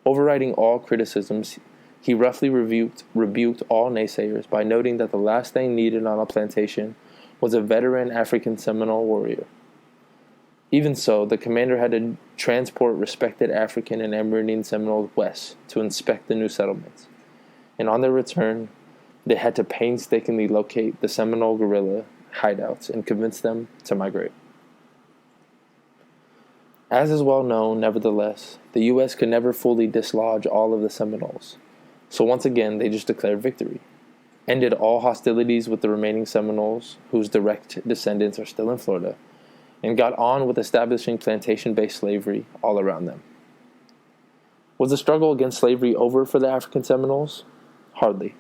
Overriding all criticisms, he roughly rebuked all naysayers by noting that the last thing needed on a plantation was a veteran African Seminole warrior. Even so, the commander had to transport respected African and Amerindian Seminoles west to inspect the new settlements, and on their return, they had to painstakingly locate the Seminole guerrilla hideouts and convince them to migrate. As is well known, nevertheless, the U.S. could never fully dislodge all of the Seminoles, so once again they just declared victory, ended all hostilities with the remaining Seminoles, whose direct descendants are still in Florida, and got on with establishing plantation-based slavery all around them. Was the struggle against slavery over for the African Seminoles? Hardly.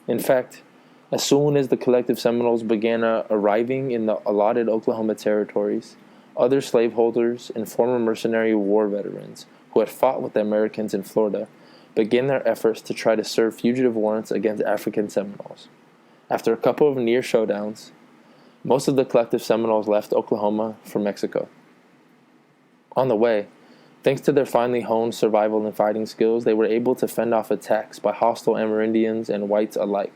In fact, as soon as the collective Seminoles began arriving in the allotted Oklahoma territories, other slaveholders and former mercenary war veterans who had fought with the Americans in Florida began their efforts to try to serve fugitive warrants against African Seminoles. After a couple of near showdowns, most of the collective Seminoles left Oklahoma for Mexico. On the way, thanks to their finely honed survival and fighting skills, they were able to fend off attacks by hostile Amerindians and whites alike.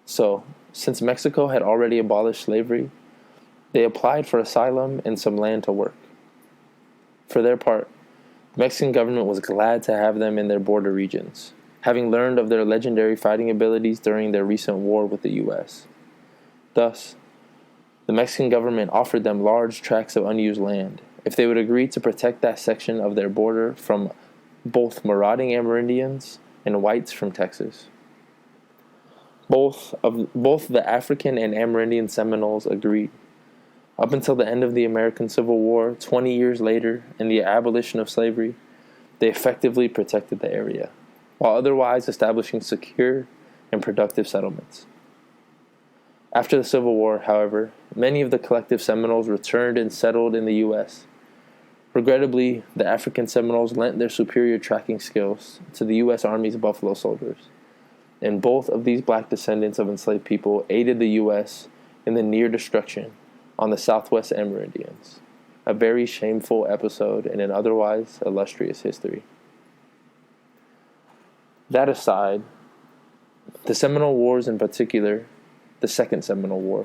So, since Mexico had already abolished slavery, they applied for asylum and some land to work. For their part, the Mexican government was glad to have them in their border regions, having learned of their legendary fighting abilities during their recent war with the U.S. Thus, the Mexican government offered them large tracts of unused land if they would agree to protect that section of their border from both marauding Amerindians and whites from Texas. Both the African and Amerindian Seminoles agreed. Up until the end of the American Civil War, 20 years later, and the abolition of slavery, they effectively protected the area, while otherwise establishing secure and productive settlements. After the Civil War, however, many of the collective Seminoles returned and settled in the U.S. Regrettably, the African Seminoles lent their superior tracking skills to the U.S. Army's Buffalo Soldiers, and both of these black descendants of enslaved people aided the U.S. in the near destruction on the Southwest Amerindians, a very shameful episode in an otherwise illustrious history. That aside, the Seminole Wars in particular, the Second Seminole War,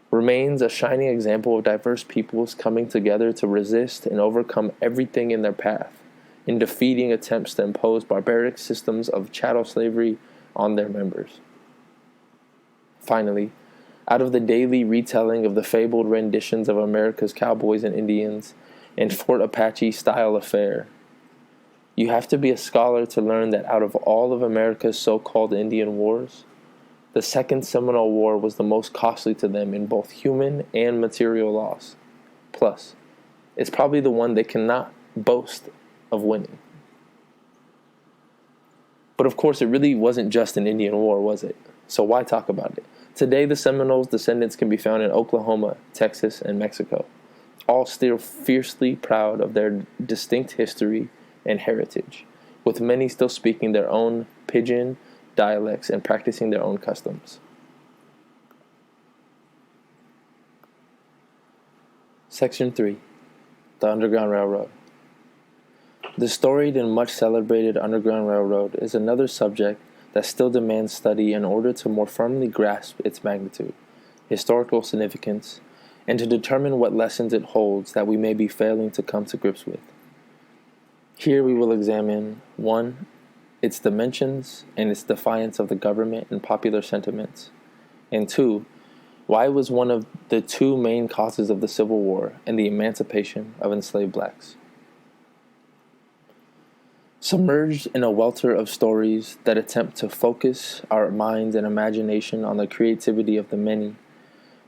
remains a shining example of diverse peoples coming together to resist and overcome everything in their path in defeating attempts to impose barbaric systems of chattel slavery on their members. Finally, out of the daily retelling of the fabled renditions of America's cowboys and Indians and Fort Apache style affair, you have to be a scholar to learn that out of all of America's so-called Indian wars, the Second Seminole War was the most costly to them in both human and material loss. Plus, it's probably the one they cannot boast of winning. But of course, it really wasn't just an Indian war, was it? So why talk about it? Today, the Seminoles' descendants can be found in Oklahoma, Texas, and Mexico, all still fiercely proud of their distinct history and heritage, with many still speaking their own pidgin dialects and practicing their own customs. Section 3. The Underground Railroad. The storied and much celebrated Underground Railroad is another subject that still demands study in order to more firmly grasp its magnitude, historical significance, and to determine what lessons it holds that we may be failing to come to grips with. Here we will examine 1. Its dimensions and its defiance of the government and popular sentiments, and 2. Why it was one of the two main causes of the Civil War and the emancipation of enslaved blacks. Submerged in a welter of stories that attempt to focus our minds and imagination on the creativity of the many,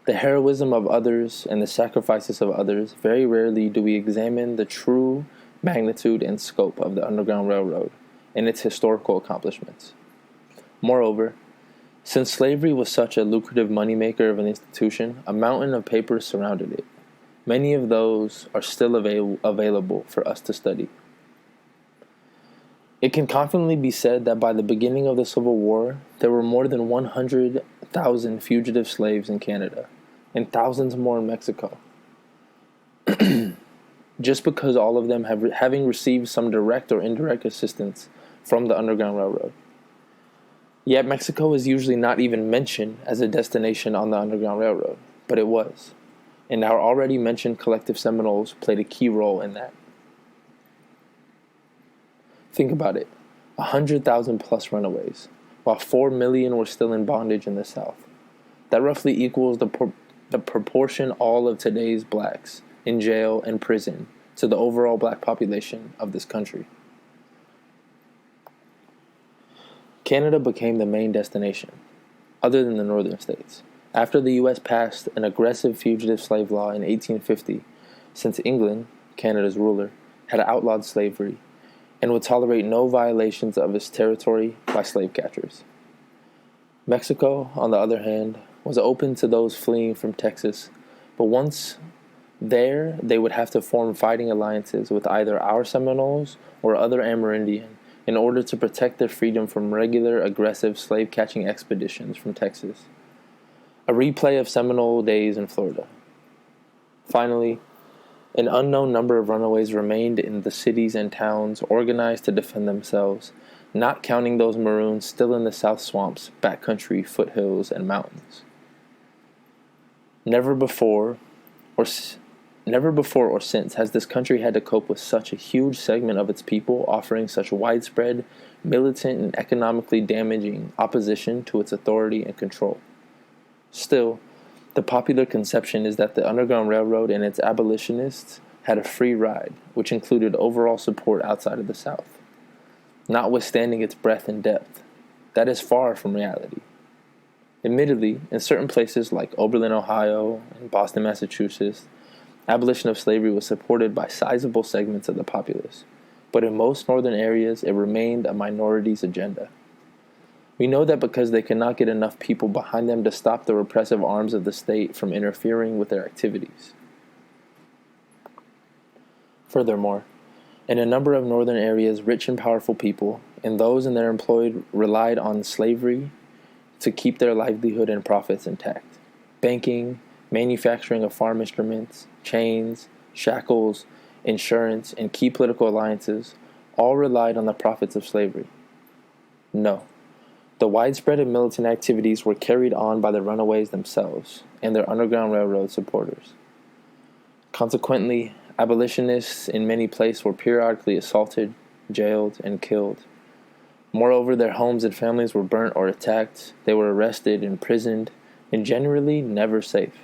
the heroism of others, and the sacrifices of others, very rarely do we examine the true magnitude and scope of the Underground Railroad and its historical accomplishments. Moreover, since slavery was such a lucrative moneymaker of an institution, a mountain of papers surrounded it. Many of those are still available for us to study. It can confidently be said that by the beginning of the Civil War, there were more than 100,000 fugitive slaves in Canada, and thousands more in Mexico. Just because all of them having received some direct or indirect assistance from the Underground Railroad. Yet Mexico is usually not even mentioned as a destination on the Underground Railroad, but it was, and our already mentioned collective Seminoles played a key role in that. Think about it, 100,000 plus runaways, while 4 million were still in bondage in the South. That roughly equals the proportion all of today's blacks in jail and prison to the overall black population of this country. Canada became the main destination, other than the northern states, after the U.S. passed an aggressive fugitive slave law in 1850, since England, Canada's ruler, had outlawed slavery and would tolerate no violations of its territory by slave catchers. Mexico, on the other hand, was open to those fleeing from Texas, but once there, they would have to form fighting alliances with either our Seminoles or other Amerindian in order to protect their freedom from regular aggressive slave-catching expeditions from Texas. A replay of Seminole days in Florida. Finally, an unknown number of runaways remained in the cities and towns organized to defend themselves, not counting those Maroons still in the South Swamps, backcountry, foothills, and mountains. Never before or since has this country had to cope with such a huge segment of its people offering such widespread, militant, and economically damaging opposition to its authority and control. Still, the popular conception is that the Underground Railroad and its abolitionists had a free ride, which included overall support outside of the South, notwithstanding its breadth and depth. That is far from reality. Admittedly, in certain places like Oberlin, Ohio, and Boston, Massachusetts, abolition of slavery was supported by sizable segments of the populace, but in most northern areas it remained a minority's agenda. We know that because they could not get enough people behind them to stop the repressive arms of the state from interfering with their activities. Furthermore, in a number of northern areas, rich and powerful people, and those in their employ relied on slavery to keep their livelihood and profits intact. Banking, manufacturing of farm instruments, chains, shackles, insurance, and key political alliances all relied on the profits of slavery. No. The widespread and militant activities were carried on by the runaways themselves and their Underground Railroad supporters. Consequently, abolitionists in many places were periodically assaulted, jailed, and killed. Moreover, their homes and families were burnt or attacked, they were arrested, imprisoned, and generally never safe.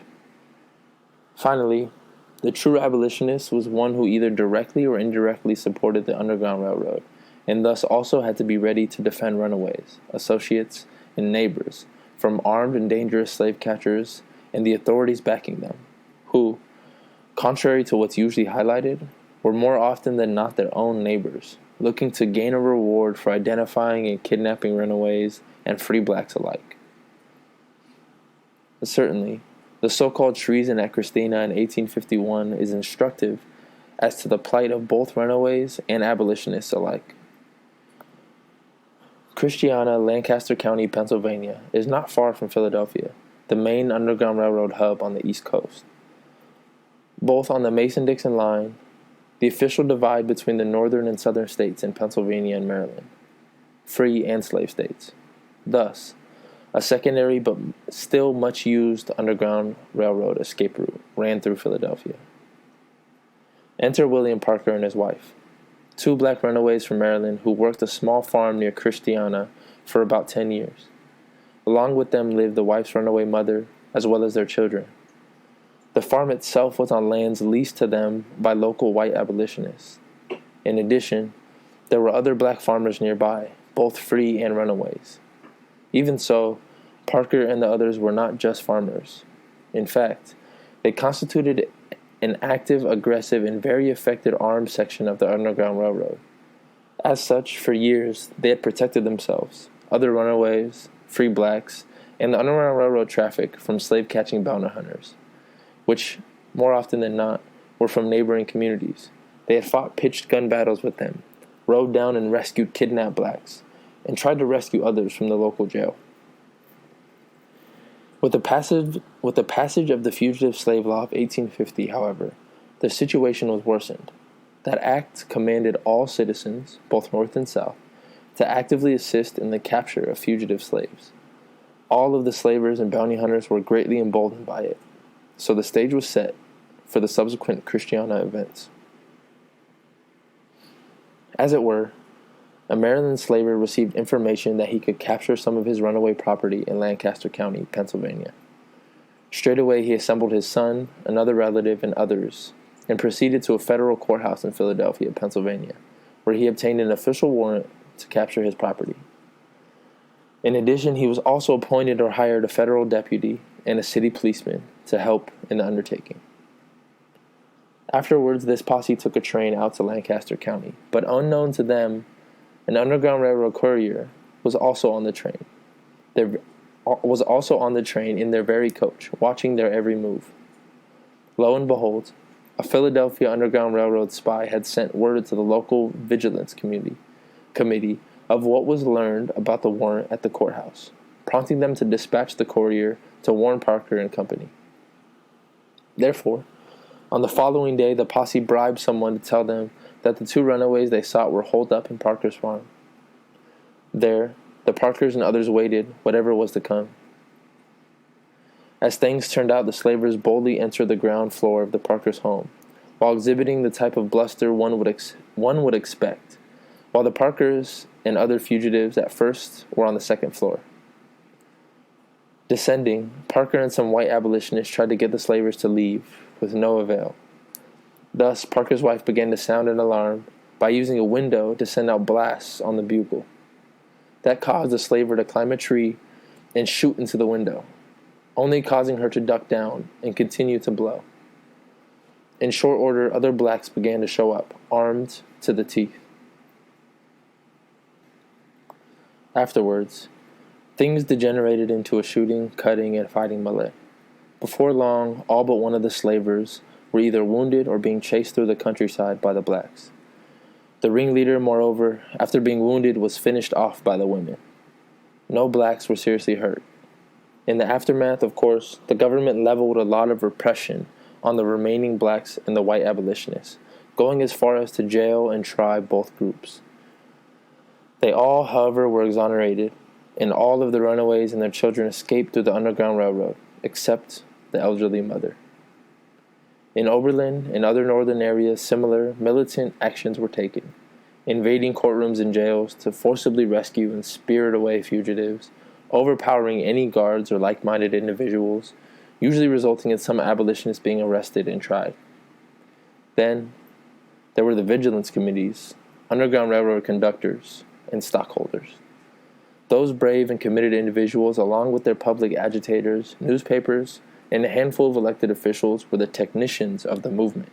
Finally, the true abolitionist was one who either directly or indirectly supported the Underground Railroad, and thus also had to be ready to defend runaways, associates, and neighbors from armed and dangerous slave catchers and the authorities backing them, who, contrary to what's usually highlighted, were more often than not their own neighbors, looking to gain a reward for identifying and kidnapping runaways and free blacks alike. Certainly, the so-called treason at Christina in 1851 is instructive as to the plight of both runaways and abolitionists alike. Christiana, Lancaster County, Pennsylvania, is not far from Philadelphia, the main Underground Railroad hub on the East Coast. both on the Mason-Dixon line, the official divide between the northern and southern states in Pennsylvania and Maryland, free and slave states. Thus, a secondary but still much used Underground Railroad escape route ran through Philadelphia. Enter William Parker and his wife, two black runaways from Maryland who worked a small farm near Christiana for about 10 years. Along with them lived the wife's runaway mother, as well as their children. The farm itself was on lands leased to them by local white abolitionists. In addition, there were other black farmers nearby, both free and runaways. Even so, Parker and the others were not just farmers. In fact, they constituted an active, aggressive, and very effective armed section of the Underground Railroad. As such, for years, they had protected themselves, other runaways, free blacks, and the Underground Railroad traffic from slave-catching bounty hunters, which, more often than not, were from neighboring communities. They had fought pitched gun battles with them, rode down and rescued kidnapped blacks, and tried to rescue others from the local jail. With the passage of the Fugitive Slave Law of 1850, however, the situation was worsened. That act commanded all citizens, both North and South, to actively assist in the capture of fugitive slaves. All of the slavers and bounty hunters were greatly emboldened by it, so the stage was set for the subsequent Christiana events. As it were, a Maryland slaver received information that he could capture some of his runaway property in Lancaster County, Pennsylvania. Straight away, he assembled his son, another relative, and others, and proceeded to a federal courthouse in Philadelphia, Pennsylvania, where he obtained an official warrant to capture his property. In addition, he was also appointed or hired a federal deputy and a city policeman to help in the undertaking. Afterwards, this posse took a train out to Lancaster County, but unknown to them, an Underground Railroad courier was also on the train. In their very coach, watching their every move. Lo and behold, a Philadelphia Underground Railroad spy had sent word to the local vigilance committee of what was learned about the warrant at the courthouse, prompting them to dispatch the courier to warn Parker and company. Therefore, on the following day, the posse bribed someone to tell them that the two runaways they sought were holed up in Parker's farm. There, the Parkers and others waited whatever was to come. As things turned out, the slavers boldly entered the ground floor of the Parkers' home, while exhibiting the type of bluster one would expect, while the Parkers and other fugitives at first were on the second floor. Descending, Parker and some white abolitionists tried to get the slavers to leave, with no avail. Thus, Parker's wife began to sound an alarm by using a window to send out blasts on the bugle. That caused the slaver to climb a tree and shoot into the window, only causing her to duck down and continue to blow. In short order, other blacks began to show up, armed to the teeth. Afterwards, things degenerated into a shooting, cutting, and fighting melee. Before long, all but one of the slavers were either wounded or being chased through the countryside by the blacks. The ringleader, moreover, after being wounded, was finished off by the women. No blacks were seriously hurt. In the aftermath, of course, the government leveled a lot of repression on the remaining blacks and the white abolitionists, going as far as to jail and try both groups. They all, however, were exonerated, and all of the runaways and their children escaped through the Underground Railroad, except the elderly mother. In Oberlin and other northern areas, similar militant actions were taken, invading courtrooms and jails to forcibly rescue and spirit away fugitives, overpowering any guards or like-minded individuals, usually resulting in some abolitionists being arrested and tried. Then, there were the vigilance committees, Underground Railroad conductors, and stockholders. Those brave and committed individuals, along with their public agitators, newspapers, and a handful of elected officials, were the technicians of the movement,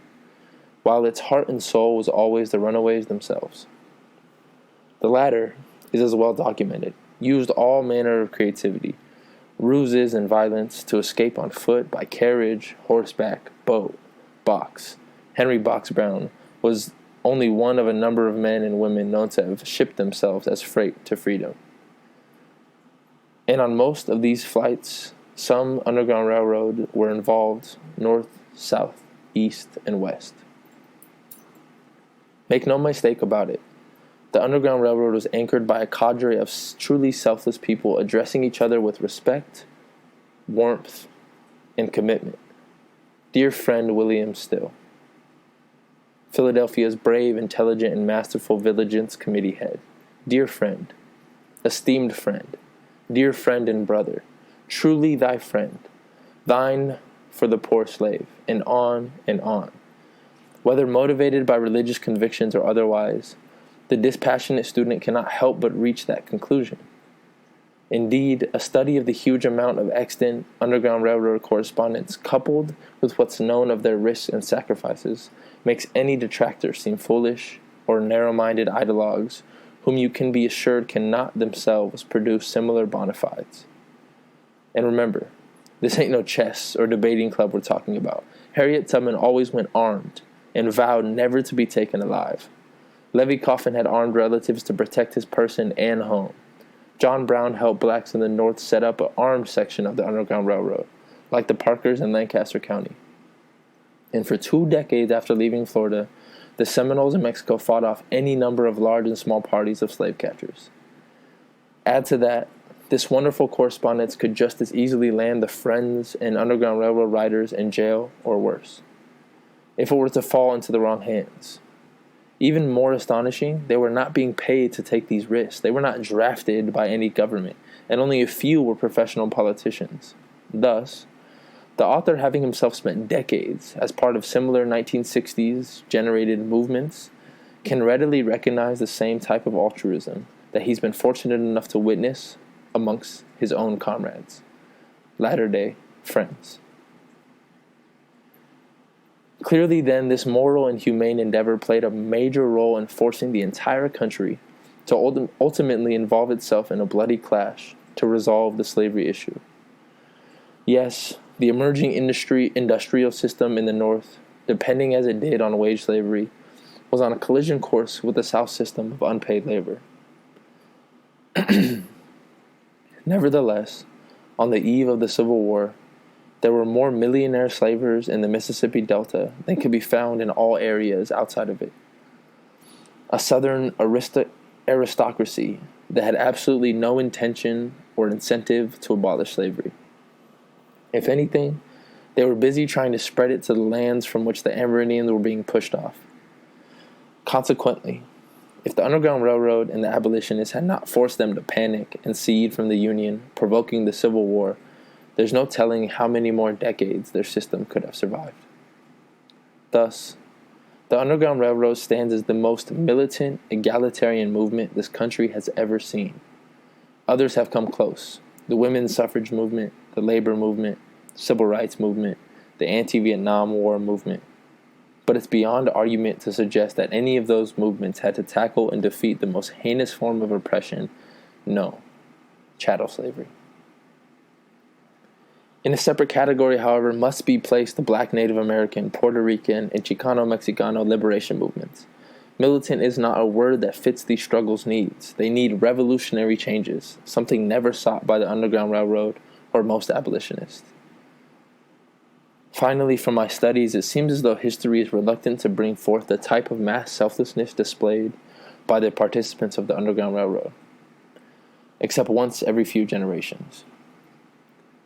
while its heart and soul was always the runaways themselves. The latter is as well documented, used all manner of creativity, ruses, and violence to escape on foot, by carriage, horseback, boat, box. Henry Box Brown was only one of a number of men and women known to have shipped themselves as freight to freedom. And on most of these flights, some Underground Railroad were involved, north, south, east, and west. Make no mistake about it, the Underground Railroad was anchored by a cadre of truly selfless people addressing each other with respect, warmth, and commitment. Dear friend William Still, Philadelphia's brave, intelligent, and masterful Vigilance Committee head. Dear friend, esteemed friend, dear friend and brother, truly thy friend, thine for the poor slave, and on and on. Whether motivated by religious convictions or otherwise, the dispassionate student cannot help but reach that conclusion. Indeed, a study of the huge amount of extant Underground Railroad correspondence, coupled with what's known of their risks and sacrifices, makes any detractor seem foolish or narrow-minded ideologues whom you can be assured cannot themselves produce similar bona fides. And remember, this ain't no chess or debating club we're talking about. Harriet Tubman always went armed and vowed never to be taken alive. Levi Coffin had armed relatives to protect his person and home. John Brown helped blacks in the North set up an armed section of the Underground Railroad, like the Parkers in Lancaster County. And for 2 decades after leaving Florida, the Seminoles in Mexico fought off any number of large and small parties of slave catchers. Add to that, this wonderful correspondence could just as easily land the Friends and Underground Railroad riders in jail or worse, if it were to fall into the wrong hands. Even more astonishing, they were not being paid to take these risks. They were not drafted by any government, and only a few were professional politicians. Thus, the author, having himself spent decades as part of similar 1960s generated movements, can readily recognize the same type of altruism that he's been fortunate enough to witness amongst his own comrades, latter-day friends. Clearly, then, this moral and humane endeavor played a major role in forcing the entire country to ultimately involve itself in a bloody clash to resolve the slavery issue. Yes, the emerging industrial system in the North, depending as it did on wage slavery, was on a collision course with the South system of unpaid labor. Nevertheless, on the eve of the Civil War, there were more millionaire slavers in the Mississippi Delta than could be found in all areas outside of it. A Southern aristocracy that had absolutely no intention or incentive to abolish slavery. If anything, they were busy trying to spread it to the lands from which the Amerindians were being pushed off. Consequently, if the Underground Railroad and the abolitionists had not forced them to panic and secede from the Union, provoking the Civil War, there's no telling how many more decades their system could have survived. Thus, the Underground Railroad stands as the most militant, egalitarian movement this country has ever seen. Others have come close. The women's suffrage movement, the labor movement, civil rights movement, the anti-Vietnam War movement. But it's beyond argument to suggest that any of those movements had to tackle and defeat the most heinous form of oppression, chattel slavery. In a separate category, however, must be placed the Black Native American, Puerto Rican, and Chicano-Mexicano liberation movements. Militant is not a word that fits these struggles' needs. They need revolutionary changes, something never sought by the Underground Railroad or most abolitionists. Finally, from my studies, it seems as though history is reluctant to bring forth the type of mass selflessness displayed by the participants of the Underground Railroad, except once every few generations.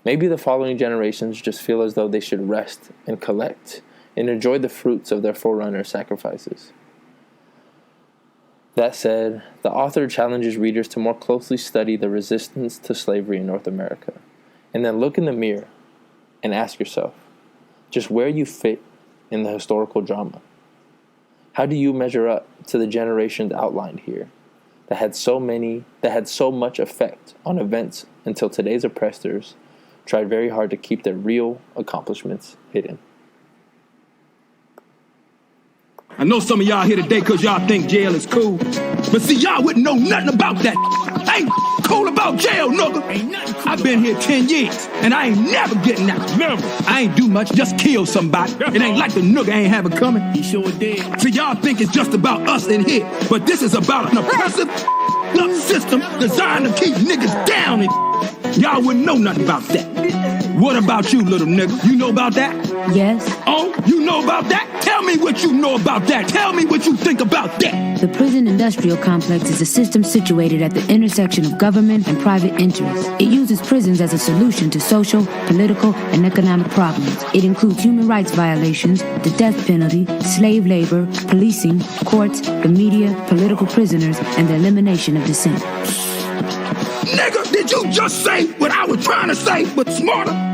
Maybe the following generations just feel as though they should rest and collect and enjoy the fruits of their forerunner sacrifices. That said, the author challenges readers to more closely study the resistance to slavery in North America, and then look in the mirror and ask yourself just where you fit in the historical drama. How do you measure up to the generations outlined here that had so much effect on events until today's oppressors tried very hard to keep their real accomplishments hidden? I know some of y'all here today because y'all think jail is cool. But see, y'all wouldn't know nothing about that. I ain't cool about jail, nigga. I've been here 10 years, and I ain't never getting out. Never. I ain't do much, just kill somebody. It ain't like the nigga ain't have it coming. He sure did. See, y'all think it's just about us in here, but this is about an oppressive system designed to keep niggas down. And y'all wouldn't know nothing about that. What about you, little nigga? You know about that? Yes. Oh, you know about that? Tell me what you know about that. Tell me what you think about that. The prison industrial complex is a system situated at the intersection of government and private interests. It uses prisons as a solution to social, political, and economic problems. It includes human rights violations, the death penalty, slave labor, policing, courts, the media, political prisoners, and the elimination of dissent. Nigga, did you just say what I was trying to say, but smarter?